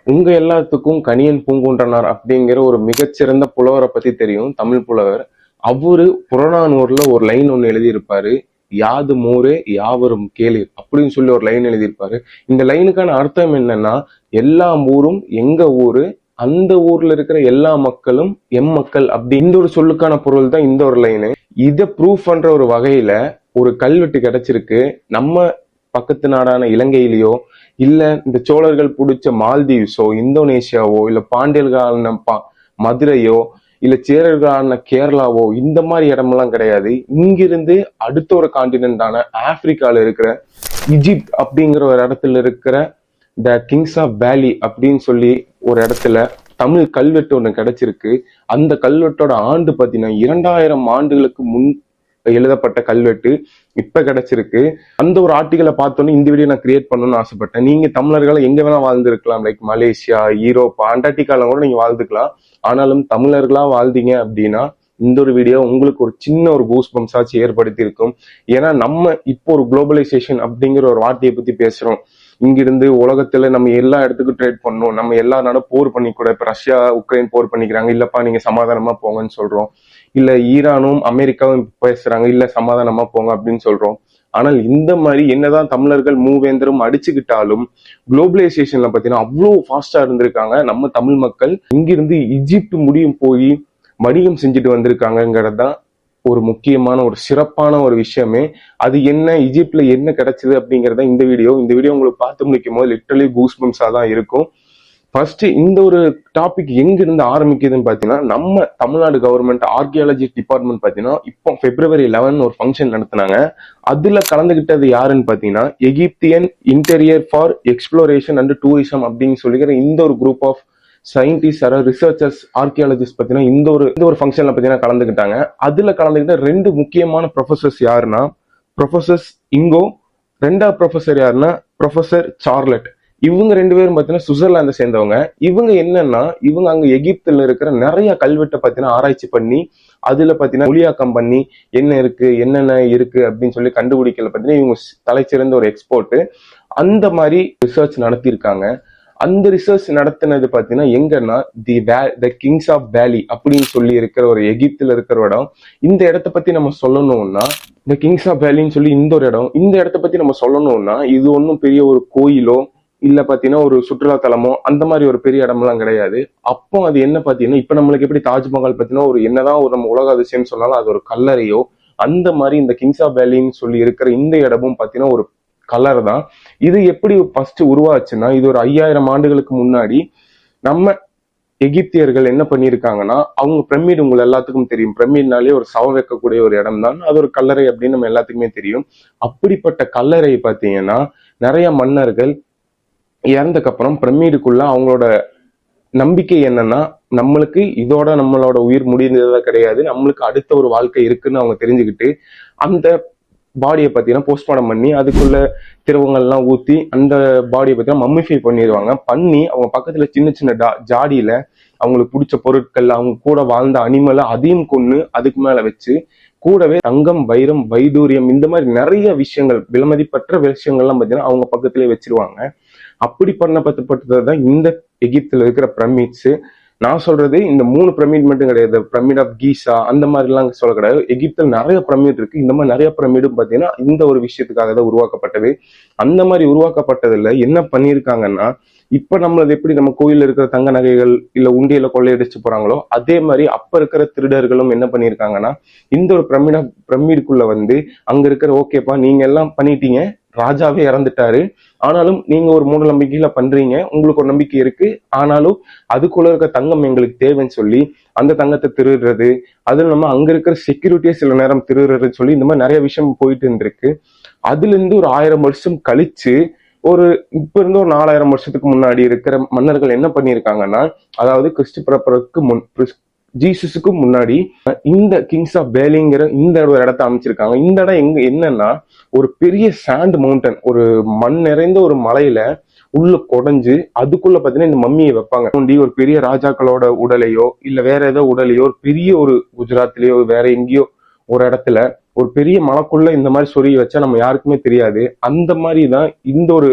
உங்க எல்லாத்துக்கும் கணியன் பூங்குன்றனார் அப்படிங்கிற ஒரு மிகச்சிறந்த புலவரை பத்தி தெரியும், தமிழ் புலவர். அவரு புறநானூறுல ஒரு லைன் ஒண்ணு எழுதியிருப்பாரு. யாது மூரே யாவரும் கேளீர் அப்படின்னு சொல்லி ஒரு லைன் எழுதியிருப்பாரு. இந்த லைனுக்கான அர்த்தம் என்னன்னா, எல்லா ஊரும் எங்க ஊரு, அந்த ஊர்ல இருக்கிற எல்லா மக்களும் எம் மக்கள் அப்படி இந்த ஒரு சொல்லுக்கான பொருள் தான் இந்த ஒரு லைனு. இதை ப்ரூவ் பண்ற ஒரு வகையில ஒரு கல்வெட்டு கிடைச்சிருக்கு. நம்ம பக்கத்து நாடான இலங்கையிலயோ இல்ல இந்த சோழர்கள் பிடிச்ச மால்தீவ்ஸோ இந்தோனேஷியாவோ இல்ல பாண்டியர்களான மதுரையோ இல்ல சேரர்களான கேரளாவோ இந்த மாதிரி இடமெல்லாம் கிடையாது. இங்கிருந்து அடுத்த ஒரு காண்டினென்டான ஆப்பிரிக்கால இருக்கிற இஜிப்ட் அப்படிங்கிற ஒரு இடத்துல இருக்கிற த கிங்ஸ் ஆஃப் வேலி அப்படின்னு சொல்லி ஒரு இடத்துல தமிழ் கல்வெட்டு ஒண்ணு கிடைச்சிருக்கு. அந்த கல்வெட்டோட ஆண்டு பாத்தீங்கன்னா 2000 ஆண்டுகளுக்கு முன் எழுதப்பட்ட கல்வெட்டு இப்ப கிடைச்சிருக்கு. அந்த ஒரு ஆர்டிகளை பார்த்தோன்னே இந்த வீடியோ நான் கிரியேட் பண்ணணும்னு ஆசைப்பட்டேன். நீங்க தமிழர்களை எங்க வேணா வாழ்ந்துருக்கலாம், லைக் மலேசியா, யூரோப்பா, அண்டார்டிகால கூட நீங்க வாழ்ந்துக்கலாம். ஆனாலும் தமிழர்களா வாழ்ந்தீங்க அப்படின்னா இந்த ஒரு வீடியோ உங்களுக்கு ஒரு சின்ன ஒரு கூஸ் பம்ப்ஸ் ஆச்சு ஏற்படுத்தி இருக்கும். ஏன்னா நம்ம இப்போ ஒரு குளோபலைசேஷன் அப்படிங்கிற ஒரு வார்த்தையை பத்தி பேசுறோம். இங்கிருந்து உலகத்துல நம்ம எல்லா இடத்துக்கும் ட்ரேட் பண்ணணும், நம்ம எல்லா நாடும் போர் பண்ணிக்கூட, இப்ப ரஷ்யா உக்ரைன் போர் பண்ணிக்கிறாங்க, இல்லப்பா நீங்க சமாதானமா போங்கன்னு சொல்றோம். இல்ல ஈரானும் அமெரிக்காவும் பேசுறாங்க, இல்ல சமாதானமா போங்க அப்படின்னு சொல்றோம். ஆனால் இந்த மாதிரி என்னதான் தமிழர்கள் மூவேந்தரும் அடிச்சுக்கிட்டாலும் குளோபலைசேஷன்ல பாத்தீங்கன்னா அவ்வளவு ஃபாஸ்டா இருந்திருக்காங்க நம்ம தமிழ் மக்கள். இங்கிருந்து இஜிப்ட் முடியும் போய் வணிகம் செஞ்சுட்டு வந்திருக்காங்கிறது தான் ஒரு முக்கியமான ஒரு சிறப்பான ஒரு விஷயமே. அது என்ன, இஜிப்ட்ல என்ன கிடைச்சது அப்படிங்கறத இந்த வீடியோ உங்களுக்கு பார்த்து முடிக்கும் போது லிட்டரலி கூஸ் பம்ப்ஸா தான் இருக்கும். ஃபர்ஸ்ட் இந்த ஒரு டாபிக் எங்க இருந்து ஆரம்பிக்குதுன்னு பாத்தீங்கன்னா, நம்ம தமிழ்நாடு கவர்மெண்ட் ஆர்கியாலஜி டிபார்ட்மெண்ட் பாத்தீங்கன்னா இப்போ February 11 ஒரு ஃபங்க்ஷன் நடத்தினாங்க. அதுல கலந்துகிட்டது யாருன்னு பாத்தீங்கன்னா, Egyptian interior for exploration and tourism அப்படின்னு சொல்லிக்கிற இந்த ஒரு group of scientist researchers archaeologist பாத்தீங்கன்னா இந்த ஒரு ஃபங்க்ஷன்ல பாத்தீங்கன்னா கலந்துக்கிட்டாங்க. அதுல கலந்துக்கிட்ட 2 முக்கியமான ப்ரொஃபசர்ஸ் யாருன்னா, ப்ரொஃபசர் இங்கோ, 2வது ப்ரொஃபசர் யாருன்னா ப்ரொஃபசர் சார்லட். இவங்க 2 பேரும் பாத்தீங்கன்னா சுவிட்சர்லாந்தை சேர்ந்தவங்க. இவங்க என்னன்னா, இவங்க அங்க எகிப்துல இருக்கிற நிறைய கல்வெட்டை பாத்தீங்கன்னா ஆராய்ச்சி பண்ணி அதுல பாத்தீங்கன்னா மொழியாக்கம் பண்ணி என்னென்ன இருக்கு அப்படின்னு சொல்லி கண்டுபிடிக்கல பாத்தீங்கன்னா இவங்க தலைச்சிறந்த ஒரு எக்ஸ்போர்ட். அந்த மாதிரி ரிசர்ச் நடத்தியிருக்காங்க. அந்த ரிசர்ச் நடத்தினது பாத்தீங்கன்னா எங்கன்னா தி கிங்ஸ் ஆஃப் வேலி அப்படின்னு சொல்லி இருக்கிற ஒரு எகிப்துல இருக்கிற இடம். இந்த இடத்த பத்தி நம்ம சொல்லணும்னா, இந்த கிங்ஸ் ஆஃப் வேலின்னு சொல்லி இந்த ஒரு இடம், இந்த இடத்த பத்தி நம்ம சொல்லணும்னா இது ஒன்றும் பெரிய ஒரு கோயிலோ இல்ல பாத்தீங்கன்னா ஒரு சுற்றுலா தலமோ அந்த மாதிரி ஒரு பெரிய இடமெல்லாம் கிடையாது. அப்போ அது என்ன பாத்தீங்கன்னா, இப்ப நம்மளுக்கு எப்படி தாஜ்மஹால் பாத்தீங்கன்னா ஒரு என்னதான் ஒரு நம்ம உலக அதிசயம் சொன்னாலும் அது ஒரு கல்லறையோ, அந்த மாதிரி இந்த கிங்ஸ் ஆஃப் வேலின்னு சொல்லி இருக்கிற இந்த இடமும் பாத்தீங்கன்னா ஒரு கலர் தான். இது எப்படி ஃபர்ஸ்ட் உருவாச்சுன்னா, இது ஒரு 5000 ஆண்டுகளுக்கு முன்னாடி நம்ம எகிப்தியர்கள் என்ன பண்ணியிருக்காங்கன்னா, அவங்க பிரமிட் உங்களை எல்லாத்துக்கும் தெரியும், பிரமிட்னாலே ஒரு சவம் வைக்கக்கூடிய ஒரு இடம் தான், அது ஒரு கல்லறை அப்படின்னு நம்ம எல்லாத்துக்குமே தெரியும். அப்படிப்பட்ட கல்லறை பாத்தீங்கன்னா நிறைய மன்னர்கள் இறந்தக்கு அப்புறம் பிரமிடுக்குள்ள அவங்களோட நம்பிக்கை என்னன்னா, நம்மளுக்கு இதோட நம்மளோட உயிர் முடிந்ததா கிடையாது, நம்மளுக்கு அடுத்த ஒரு வாழ்க்கை இருக்குன்னு அவங்க தெரிஞ்சுக்கிட்டு அந்த பாடியை பார்த்தீங்கன்னா போஸ்ட்மார்டம் பண்ணி அதுக்குள்ள திரவங்கள்லாம் ஊற்றி அந்த பாடியை பார்த்தீங்கன்னா மம்மிஃபை பண்ணிடுவாங்க. பண்ணி அவங்க பக்கத்துல சின்ன சின்ன ஜாடியில அவங்களுக்கு பிடிச்ச பொருட்கள், அவங்க கூட வாழ்ந்த அனிமலை அதையும் கொண்டு அதுக்கு மேல வச்சு கூடவே தங்கம், வைரம், வைடூரியம் இந்த மாதிரி நிறைய விஷயங்கள், விலைமதிப்பற்ற விஷயங்கள்லாம் பார்த்தீங்கன்னா அவங்க பக்கத்திலே வச்சிருவாங்க. அப்படி பண்ணப்பட்டதான் இந்த எகிப்துல இருக்கிற பிரமிட்ஸ். நான் சொல்றது இந்த 3 பிரமிட் மட்டும் கிடையாது, பிரமிட் ஆஃப் கீசா அந்த மாதிரி எல்லாம் சொல்ல கிடையாது. எகிப்துல நிறைய பிரமிட் இருக்கு. இந்த மாதிரி நிறைய பிரமிடும் பாத்தீங்கன்னா இந்த ஒரு விஷயத்துக்காக தான் உருவாக்கப்பட்டது. அந்த மாதிரி உருவாக்கப்பட்டதுல என்ன பண்ணிருக்காங்கன்னா, இப்ப நம்மளது எப்படி நம்ம கோயில்ல இருக்கிற தங்க நகைகள் இல்ல உண்டியல கொள்ளையடிச்சு போறாங்களோ அதே மாதிரி அப்ப இருக்கிற திருடர்களும் என்ன பண்ணிருக்காங்கன்னா, இந்த ஒரு பிரமிடுக்குள்ள வந்து அங்க இருக்கிற ஓகேப்பா நீங்க எல்லாம் பண்ணிட்டீங்க, ராஜாவே இறந்துட்டாரு, ஆனாலும் நீங்க ஒரு மூட நம்பிக்கையில பண்றீங்க, உங்களுக்கு ஒரு நம்பிக்கை இருக்கு, ஆனாலும் அதுக்குள்ள இருக்க தங்கம் எங்களுக்கு தேவைன்னு சொல்லி அந்த தங்கத்தை திருடுறது, அது நம்ம அங்க இருக்கிற செக்யூரிட்டியே சில நேரம் திருடுறது சொல்லி இந்த மாதிரி நிறைய விஷயம் போயிட்டு இருந்திருக்கு. அதுல இருந்து ஒரு 1000 வருஷம் கழிச்சு இப்ப இருந்து ஒரு 4000 வருஷத்துக்கு முன்னாடி இருக்கிற மன்னர்கள் என்ன பண்ணிருக்காங்கன்னா, அதாவது கிறிஸ்து பிறப்பதற்கு முன், ஜீசஸுக்கு முன்னாடி இந்த கிங்ஸ் ஆஃப் வேலிங்கிற இந்த ஒரு இடத்த அமைச்சிருக்காங்க. இந்த இடம் என்னன்னா ஒரு பெரிய சாண்ட் மவுண்டன், ஒரு மண் நிறைந்த ஒரு மலையில உள்ள குடைஞ்சு அதுக்குள்ள பாத்தீங்கன்னா இந்த மம்மியை வைப்பாங்க. ஒரு பெரிய ராஜாக்களோட உடலையோ இல்ல வேற ஏதோ உடலையோ ஒரு பெரிய ஒரு குஜராத்லயோ வேற எங்கேயோ ஒரு இடத்துல ஒரு பெரிய மலைக்குள்ள இந்த மாதிரி சொருகி வச்சா நம்ம யாருக்குமே தெரியாது. அந்த மாதிரிதான் இந்த ஒரு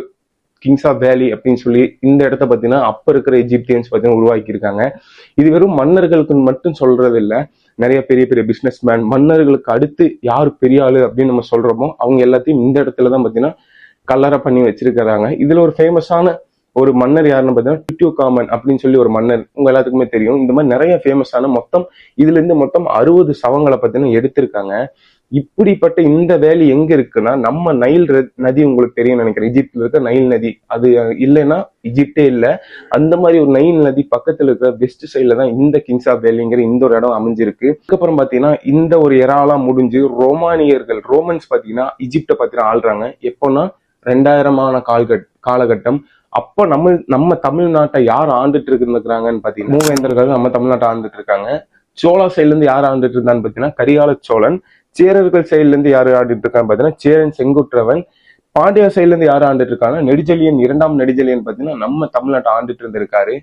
கிங்ஸ் ஆஃப் வேலி அப்படின்னு சொல்லி இந்த இடத்த பார்த்தீங்கன்னா அப்ப இருக்கிற எஜிப்தியன்ஸ் பார்த்தீங்கன்னா உருவாக்கி இருக்காங்க. இது வெறும் மன்னர்களுக்கு மட்டும் சொல்றது இல்ல, நிறைய பெரிய பெரிய பிசினஸ் மேன், மன்னர்களுக்கு அடுத்து யார் பெரிய ஆளு அப்படின்னு நம்ம சொல்றோமோ அவங்க எல்லாத்தையும் இந்த இடத்துலதான் பார்த்தீங்கன்னா கல்லறை பண்ணி வச்சிருக்கிறாங்க. இதுல ஒரு ஃபேமஸான ஒரு மன்னர் யாருன்னு பார்த்தீங்கன்னா டுட்யூகாமன் அப்படின்னு சொல்லி ஒரு மன்னர், உங்க எல்லாத்துக்குமே தெரியும். இந்த மாதிரி நிறைய ஃபேமஸான மொத்தம் இதுல இருந்து மொத்தம் 60 சவங்களை பார்த்தீங்கன்னா எடுத்திருக்காங்க. இப்படிப்பட்ட இந்த வேலி எங்க இருக்குன்னா நம்ம நைல் நதி உங்களுக்கு தெரியும் நினைக்கிறேன், எஜிப்ட்ல இருக்க நைல் நதி. அது இல்லைன்னா எஜிப்டே இல்லை. அந்த மாதிரி ஒரு நைல் நதி பக்கத்துல இருக்கிற வெஸ்ட் சைட்ல தான் இந்த கிங்ஸ் ஆஃப் வேலிங்கிற இந்த ஒரு இடம் அமைஞ்சிருக்கு. அதுக்கப்புறம் பாத்தீங்கன்னா இந்த ஒரு இறாலாம் முடிஞ்சு ரோமன்ஸ் பாத்தீங்கன்னா எஜிப்ட பாத்தீங்கன்னா ஆள்றாங்க. எப்போன்னா 2000 காலகட்டம். அப்ப நம்ம தமிழ்நாட்டை யார் ஆண்டுட்டு இருக்கிறாங்கன்னு பாத்தீங்கன்னா மூவேந்தர்கள் நம்ம தமிழ்நாட்டை ஆண்டுட்டு இருக்காங்க. சோழா சைட்ல இருந்து யார் ஆண்டுட்டு இருந்தான்னு பாத்தீங்கன்னா கரிகால சோழன். சேரர்கள் சைட்ல இருந்து யாரு ஆண்டுட்டு இருக்கான்னு பாத்தீங்கன்னா சேரன் செங்குட்டுவன். பாண்டியா சைட்ல இருந்து யார் ஆண்டுட்டு இருக்காங்க நெடுஞ்செழியன், 2ஆம் நெடுஞ்செழியன் பாத்தீங்கன்னா நம்ம தமிழ்நாட்டை ஆண்டுட்டு இருந்திருக்காரு.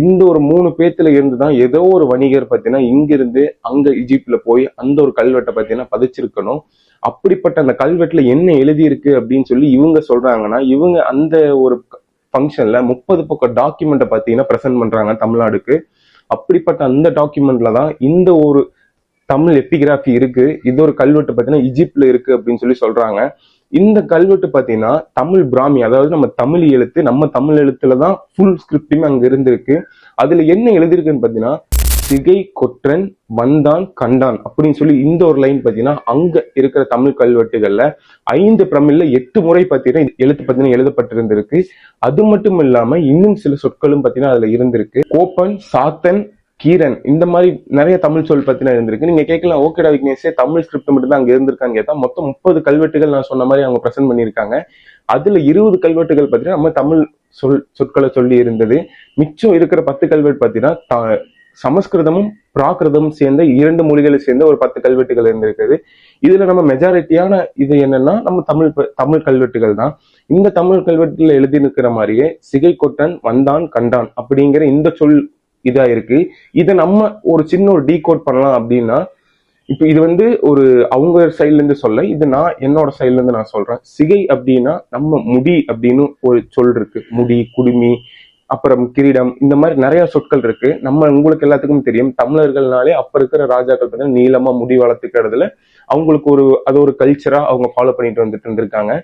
இந்த ஒரு 3 பேத்துல இருந்துதான் ஏதோ ஒரு வணிகர் பாத்தீங்கன்னா இங்கிருந்து அங்க எஜிப்ட்ல போய் அந்த ஒரு கல்வெட்டை பாத்தீங்கன்னா பதிச்சிருக்கணும். அப்படிப்பட்ட அந்த கல்வெட்டுல என்ன எழுதி இருக்கு அப்படின்னு சொல்லி இவங்க சொல்றாங்கன்னா, இவங்க அந்த ஒரு ஃபங்க்ஷன்ல 30 பக்கம் டாக்குமெண்ட்டை பாத்தீங்கன்னா பிரசன்ட் பண்றாங்க தமிழ்நாடுக்கு. அப்படிப்பட்ட அந்த டாக்குமெண்ட்ல தான் இந்த ஒரு தமிழ் எபிகிராஃபி இருக்கு. இது ஒரு கல்வெட்டு பாத்தீங்கன்னா எஜிப்ட்ல இருக்கு அப்படின்னு சொல்லி சொல்றாங்க. இந்த கல்வெட்டு பாத்தீங்கன்னா தமிழ் பிராமி, அதாவது நம்ம தமிழ் எழுத்துலதான் ஃபுல் ஸ்கிரிப்டுமே அங்க இருந்திருக்கு. அதுல என்ன எழுதிருக்குன்னு பாத்தீங்கன்னா சிகை கொற்றன் வந்தான் கண்டான் அப்படின்னு சொல்லி இந்த ஒரு லைன் பாத்தீங்கன்னா அங்க இருக்கிற தமிழ் கல்வெட்டுகள்ல 5 பிரமிழ்ல 8 முறை பாத்தீங்கன்னா எழுத்து பாத்தீங்கன்னா எழுதப்பட்டிருந்திருக்கு. அது மட்டும் இல்லாம இன்னும் சில சொற்களும் பாத்தீங்கன்னா அதுல இருந்திருக்கு. கோப்பன், சாத்தன், கீரன், இந்த மாதிரி நிறைய தமிழ் சொல் பத்தினா இருந்திருக்கு. நீங்க கேட்கலாம், ஓகேடா விக்னேஷே தமிழ் ஸ்கிரிப்ட் மட்டும் தான் அங்க இருந்திருக்கான்னு கேட்டா மொத்தம் 30 கல்வெட்டுகள் நான் சொன்ன மாதிரி அவங்க பிரசன்ட் பண்ணியிருக்காங்க. அதுல 20 கல்வெட்டுகள் பார்த்தீங்கன்னா நம்ம தமிழ் சொற்களை சொல்லி இருந்தது. மிச்சம் இருக்கிற 10 கல்வெட்டு பார்த்தீங்கன்னா சமஸ்கிருதமும் பிராகிருதமும் சேர்ந்த 2 மொழிகளை சேர்ந்த ஒரு 10 கல்வெட்டுகள் இருந்திருக்குது. இதுல நம்ம மெஜாரிட்டியான இது என்னன்னா நம்ம தமிழ் கல்வெட்டுகள் தான். இந்த தமிழ் கல்வெட்டுல எழுதி இருக்கிற மாதிரியே சிகை கொட்டன் வந்தான் கண்டான் அப்படிங்கிற இந்த சொல் இதா இருக்கு. இதை நம்ம ஒரு சின்ன ஒரு டீகோட் பண்ணலாம் அப்படின்னா, இப்ப இது ஒரு அவங்க சைட்ல இருந்து சொல்ல, இது நான் என்னோட சைட்ல இருந்து நான் சொல்றேன். சிகை அப்படின்னா நம்ம முடி அப்படின்னு ஒரு சொல் இருக்கு. முடி, குடுமி, அப்புறம் கிரீடம், இந்த மாதிரி நிறைய சொற்கள் இருக்கு. உங்களுக்கு எல்லாத்துக்கும் தெரியும், தமிழர்கள்னாலே அப்ப இருக்கிற ராஜாக்கள் பார்த்தீங்கன்னா நீளமா முடி வளர்த்துக்கிறதுல அவங்களுக்கு அது ஒரு கல்ச்சரா அவங்க ஃபாலோ பண்ணிட்டு வந்துட்டு இருந்திருக்காங்க.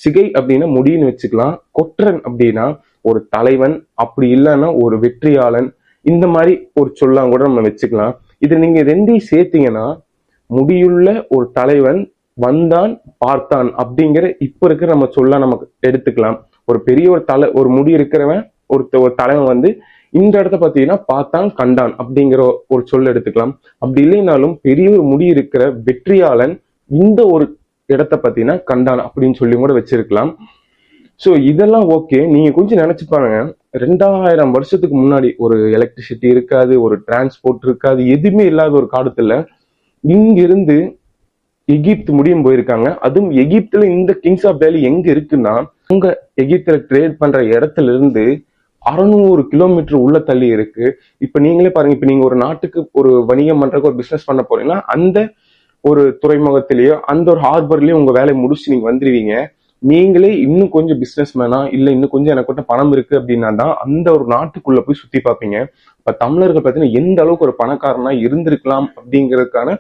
சிகை அப்படின்னா முடின்னு வச்சுக்கலாம். கொற்றன் அப்படின்னா ஒரு தலைவன், அப்படி இல்லைன்னா ஒரு வெற்றியாளன், இந்த மாதிரி ஒரு சொல்லாம் கூட நம்ம வச்சுக்கலாம். இது நீங்க 2ஐயும் சேர்த்தீங்கன்னா முடியுள்ள ஒரு தலைவன் வந்தான் பார்த்தான் அப்படிங்கிற இப்ப இருக்கிற நம்ம சொல்ல நமக்கு எடுத்துக்கலாம். ஒரு பெரிய ஒரு முடி இருக்கிறவன் ஒரு தலைவன் இந்த இடத்த பாத்தீங்கன்னா பார்த்தான் கண்டான் அப்படிங்கிற ஒரு சொல்ல எடுத்துக்கலாம். அப்படி இல்லைனாலும் பெரிய ஒரு முடி இருக்கிற வெற்றியாளன் இந்த ஒரு இடத்த பாத்தீங்கன்னா கண்டான் அப்படின்னு சொல்லி கூட வச்சிருக்கலாம். ஸோ இதெல்லாம் ஓகே. நீங்க கொஞ்சம் நினைச்சு பாருங்க, 2000 வருஷத்துக்கு முன்னாடி ஒரு எலக்ட்ரிசிட்டி இருக்காது, ஒரு டிரான்ஸ்போர்ட் இருக்காது, எதுவுமே இல்லாத ஒரு காலத்துல இங்கிருந்து எகிப்து முடியும் போயிருக்காங்க. அதுவும் எகிப்துல இந்த கிங்ஸ் ஆஃப் வேலி எங்க இருக்குன்னா, அங்க எகிப்துல ட்ரேட் பண்ற இடத்துல இருந்து 600 கிலோமீட்டர் உள்ள தள்ளி இருக்கு. இப்ப நீங்களே பாருங்க, இப்ப நீங்க ஒரு நாட்டுக்கு ஒரு வணிகம் பண்றதுக்கு ஒரு பிசினஸ் பண்ண போறீங்கன்னா அந்த ஒரு துறைமுகத்திலேயோ அந்த ஒரு ஹார்பர்லயோ உங்க வேலையை முடிச்சு நீங்க வந்துருவீங்க. நீங்களே இன்னும் கொஞ்சம் பிசினஸ் மேனா இல்ல இன்னும் கொஞ்சம் எனக்கு பணம் இருக்கு அப்படின்னா தான் அந்த ஒரு நாட்டுக்குள்ள போய் சுத்தி பார்ப்பீங்க. இப்ப தமிழர்கள் பார்த்தீங்கன்னா எந்த அளவுக்கு ஒரு பணக்காரனா இருந்திருக்கலாம் அப்படிங்கிறதுக்கான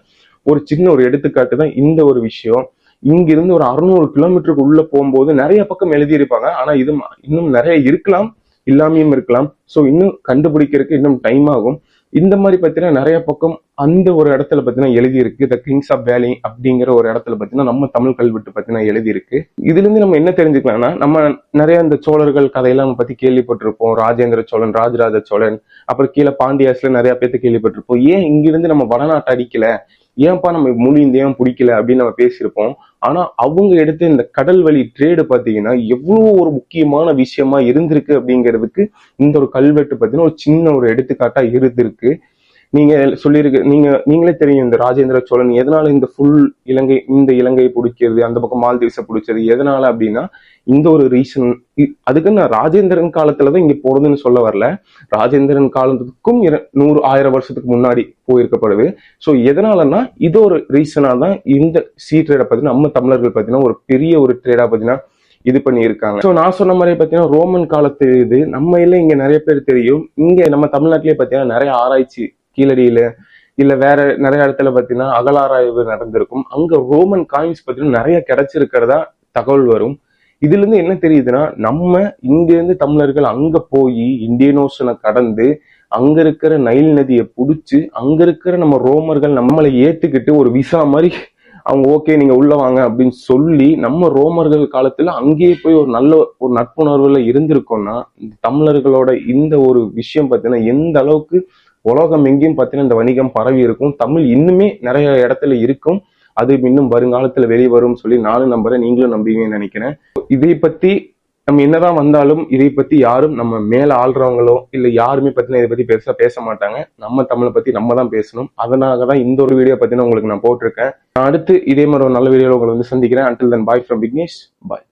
ஒரு சின்ன ஒரு எடுத்துக்காட்டு தான் இந்த ஒரு விஷயம். இங்கிருந்து ஒரு 600 கிலோமீட்டருக்கு உள்ள போகும்போது நிறைய பக்கம் எழுதியிருப்பாங்க. ஆனா இது இன்னும் நிறைய இருக்கலாம், இல்லாமையும் இருக்கலாம். ஸோ இன்னும் கண்டுபிடிக்கிறதுக்கு இன்னும் டைம் ஆகும். இந்த மாதிரி பார்த்தீங்கன்னா நிறைய பக்கம் அந்த ஒரு இடத்துல பார்த்தீங்கன்னா எழுதி இருக்கு. த கிங்ஸ் ஆஃப் வேலி அப்படிங்கிற ஒரு இடத்துல பார்த்தீங்கன்னா நம்ம தமிழ் கல்வெட்டு பார்த்தீங்கன்னா எழுதி இருக்கு. இதுல இருந்து நம்ம என்ன தெரிஞ்சுக்கலாம்னா, நம்ம நிறைய இந்த சோழர்கள் கதையெல்லாம் நம்ம பத்தி கேள்விப்பட்டிருப்போம். ராஜேந்திர சோழன், ராஜராஜ சோழன், அப்புறம் கீழே பாண்டியாஸ்ல நிறைய பேர்த்து கேள்விப்பட்டிருப்போம். ஏன் இங்கிருந்து நம்ம வடநாட்டை அடிக்கல, ஏன்பா நம்ம மொழி இந்தியாவும் பிடிக்கல அப்படின்னு நம்ம பேசியிருப்போம். ஆனா அவங்க எடுத்து இந்த கடல் வழி ட்ரேடு பாத்தீங்கன்னா எவ்வளவு ஒரு முக்கியமான விஷயமா இருந்திருக்கு அப்படிங்கிறதுக்கு இந்த ஒரு கல்வெட்டு பார்த்தீங்கன்னா ஒரு சின்ன ஒரு எடுத்துக்காட்டா இருந்திருக்கு. நீங்க நீங்களே தெரியும், இந்த ராஜேந்திர சோழன் எதனால இந்த இலங்கையை பிடிக்கிறது, அந்த பக்கம் மால்தீவ்ஸை பிடிச்சது எதனால அப்படின்னா இந்த ஒரு ரீசன். அதுக்கு நான் ராஜேந்திரன் காலத்துலதான் இங்க போறதுன்னு சொல்ல வரல. ராஜேந்திரன் காலத்துக்கும் 100-1000 வருஷத்துக்கு முன்னாடி போயிருக்கப்படுது. ஸோ எதனாலன்னா இது ஒரு ரீசனா தான் இந்த ட்ரேடை பார்த்தீங்கன்னா நம்ம தமிழர்கள் பார்த்தீங்கன்னா ஒரு பெரிய ஒரு ட்ரேடா பார்த்தீங்கன்னா இது பண்ணி இருக்காங்க. ஸோ நான் சொன்ன மாதிரி பாத்தீங்கன்னா ரோமன் காலத்து இது நம்ம இங்க நிறைய பேர் தெரியும். இங்க நம்ம தமிழ்நாட்டிலேயே பாத்தீங்கன்னா நிறைய ஆராய்ச்சி கீழடியில இல்ல வேற நிறைய இடத்துல பாத்தீங்கன்னா அகழாராய்வு நடந்திருக்கும். அங்க ரோமன் காயின்ஸ் பாத்தீங்கன்னா நிறைய கிடைச்சிருக்கிறதா தகவல் வரும். இதுல இருந்து என்ன தெரியுதுன்னா நம்ம இங்க இருந்து தமிழர்கள் அங்க போய் இந்தியன் ஓஷனை கடந்து அங்க இருக்கிற நைல் நதியை புடிச்சு அங்க இருக்கிற நம்ம ரோமர்கள் நம்மளை ஏத்துக்கிட்டு ஒரு விசா மாதிரி அவங்க ஓகே நீங்க உள்ள வாங்க அப்படின்னு சொல்லி நம்ம ரோமர்கள் காலத்துல அங்கேயே போய் ஒரு நல்ல ஒரு நட்புணர்வுல இருந்திருக்கோம்னா தமிழர்களோட இந்த ஒரு விஷயம் பார்த்தீங்கன்னா எந்த அளவுக்கு உலகம் எங்கேயும் பார்த்தீங்கன்னா இந்த வணிகம் பரவி இருக்கும். தமிழ் இன்னுமே நிறைய இடத்துல இருக்கும். அது இன்னும் வருங்காலத்துல வெளிவரும் சொல்லி நானும் நம்புறேன், நீங்களும் நம்புவீங்கன்னு நினைக்கிறேன். இதை பத்தி நம்ம என்னதான் வந்தாலும் இதை பத்தி யாரும் நம்ம மேல ஆள்றவங்களோ இல்ல யாருமே பத்தின இதை பத்தி பெருசா பேச மாட்டாங்க. நம்ம தமிழை பத்தி நம்ம தான் பேசணும். அதனாலதான் இந்த ஒரு வீடியோ பத்தின உங்களுக்கு நான் போட்டிருக்கேன். அடுத்து இதே மாதிரி ஒரு நல்ல வீடியோல உங்களை வந்து சந்திக்கிறேன். until then bye from Vignesh. bye.